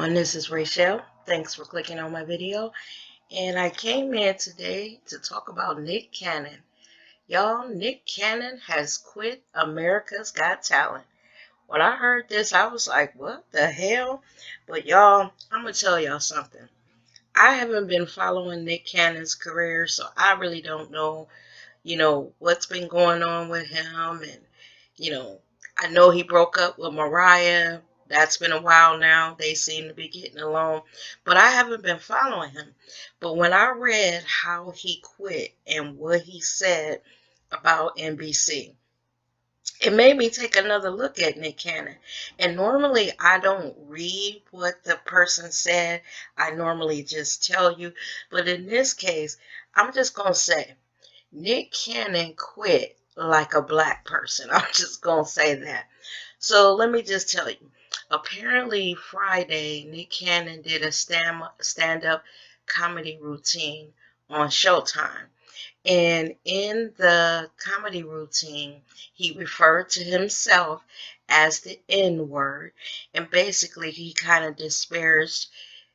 everyone, this is Rachel. Thanks for clicking on my video. And I came in today to talk about Nick Cannon. Y'all, Nick Cannon has quit America's Got Talent. When I heard this, I was like, what the hell? But y'all, I'm going to tell y'all something. I haven't been following Nick Cannon's career, so I really don't know, what's been going on with him. And, I know he broke up with Mariah. That's been a while now. They seem to be getting along. But I haven't been following him. But when I read how he quit and what he said about NBC, it made me take another look at Nick Cannon. And normally I don't read what the person said. I normally just tell you. But in this case, I'm just going to say, Nick Cannon quit like a black person. I'm just going to say that. So let me just tell you. Apparently Friday, Nick Cannon did a stand-up comedy routine on Showtime. And in the comedy routine, he referred to himself as the N-word. And basically, he kind of disparaged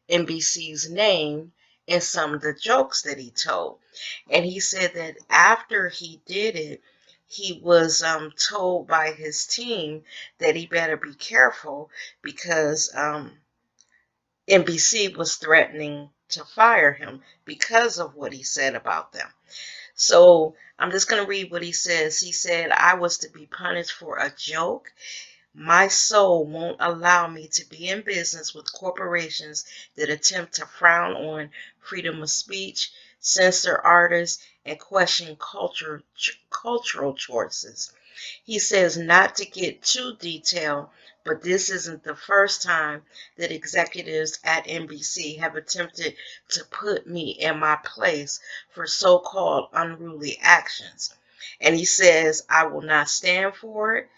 NBC's name in some of the jokes that he told. And he said that after he did it, he was told by his team that he better be careful because NBC was threatening to fire him because of what he said about them. So I'm just going to read what he says. He said, I was to be punished for a joke. My soul won't allow me to be in business with corporations that attempt to frown on freedom of speech, censor artists, and question cultural choices. He says not to get too detailed, but this isn't the first time that executives at NBC have attempted to put me in my place for so-called unruly actions. And he says, I will not stand for it.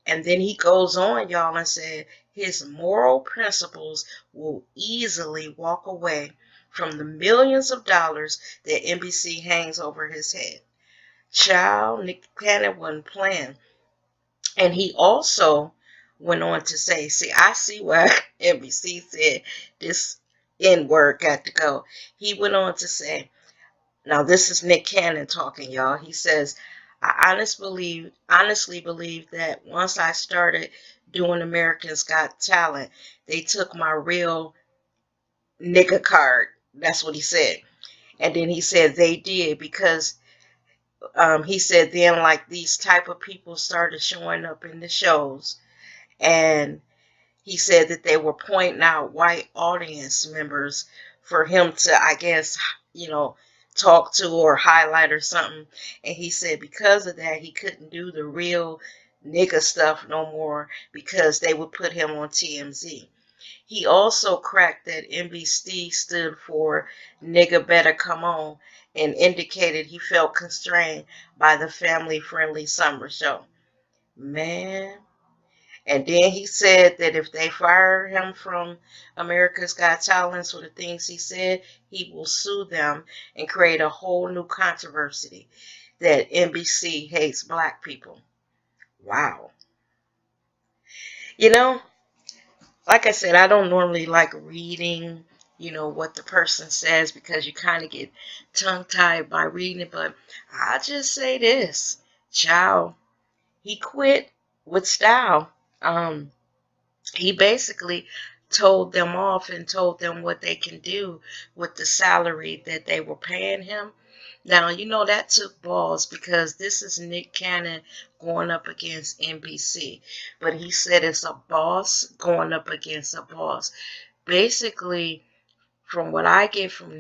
And then he goes on, y'all, and said his moral principles will easily walk away from the millions of dollars that NBC hangs over his head. Child, Nick Cannon wasn't playing. And he also went on to say, see, I see why NBC said this N-word got to go. He went on to say, now this is Nick Cannon talking, y'all. He says, I honestly believe that once I started doing Americans Got Talent, they took my real nigga card. That's what he said. And then he said they did because he said then like these type of people started showing up in the shows, and he said that they were pointing out white audience members for him to, I guess, talk to or highlight or something. And he said because of that, he couldn't do the real nigga stuff no more because they would put him on TMZ. He also cracked that NBC stood for Nigga Better Come On and indicated he felt constrained by the family-friendly summer show. Man. And then he said that if they fire him from America's Got Talent for the things he said, he will sue them and create a whole new controversy that NBC hates black people. Wow. You know, like I said, I don't normally like reading, what the person says because you kind of get tongue-tied by reading it. But I'll just say this. Child, he quit with style. He basically told them off and told them what they can do with the salary that they were paying him. Now, that took balls because this is Nick Cannon going up against NBC. But he said it's a boss going up against a boss. Basically, from what I get from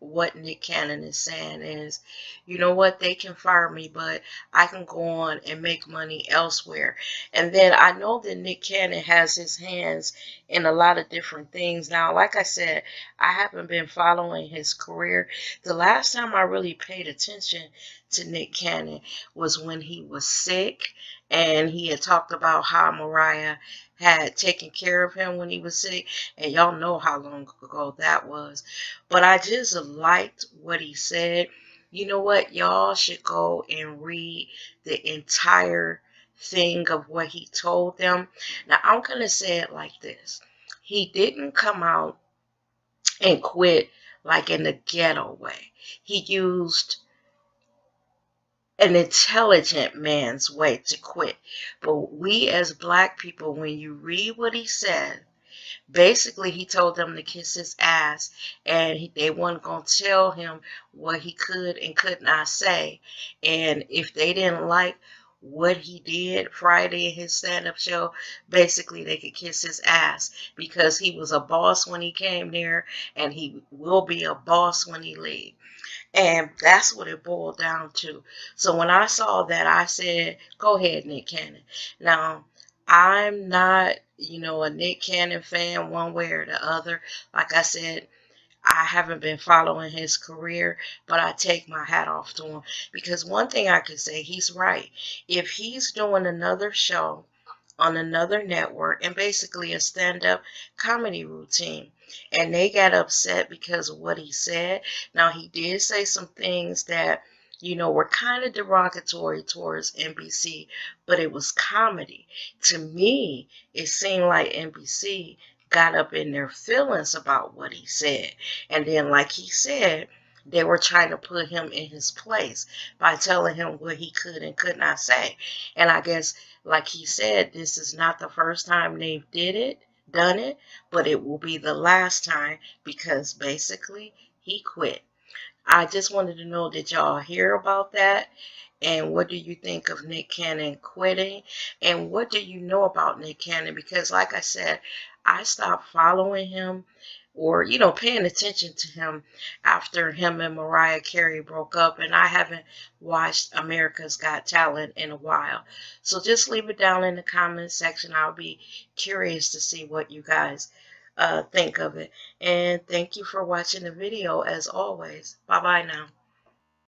what Nick Cannon is saying is, you know what, they can fire me, but I can go on and make money elsewhere. And then I know that Nick Cannon has his hands in a lot of different things. Now, like I said, I haven't been following his career. The last time I really paid attention to Nick Cannon was when he was sick, and he had talked about how Mariah had taken care of him when he was sick, and y'all know how long ago that was. But I just liked what he said. You know what? Y'all should go and read the entire thing of what he told them. Now, I'm going to say it like this. he didn't come out and quit like in the ghetto way. He used an intelligent man's way to quit. But we as black people, when you read what he said, basically he told them to kiss his ass, and they weren't going to tell him what he could and could not say. And if they didn't like what he did Friday in his stand-up show, basically they could kiss his ass, because he was a boss when he came there, and he will be a boss when he leaves. And that's what it boiled down to. So when I saw that, I said, go ahead, Nick Cannon. Now, I'm not, a Nick Cannon fan one way or the other. Like I said, I haven't been following his career, but I take my hat off to him. Because one thing I can say, he's right. If he's doing another show on another network, and basically a stand-up comedy routine, and they got upset because of what he said. Now, he did say some things that were kind of derogatory towards NBC, but it was comedy. To me, it seemed like NBC got up in their feelings about what he said. And then, like he said, they were trying to put him in his place by telling him what he could and could not say. And I guess, like he said, this is not the first time they've done it, but it will be the last time, because basically he quit. I just wanted to know, did y'all hear about that? And what do you think of Nick Cannon quitting? And what do you know about Nick Cannon? Because like I said, I stopped following him, or, paying attention to him after him and Mariah Carey broke up. And I haven't watched America's Got Talent in a while. So just leave it down in the comments section. I'll be curious to see what you guys think of it. And thank you for watching the video as always. Bye bye now.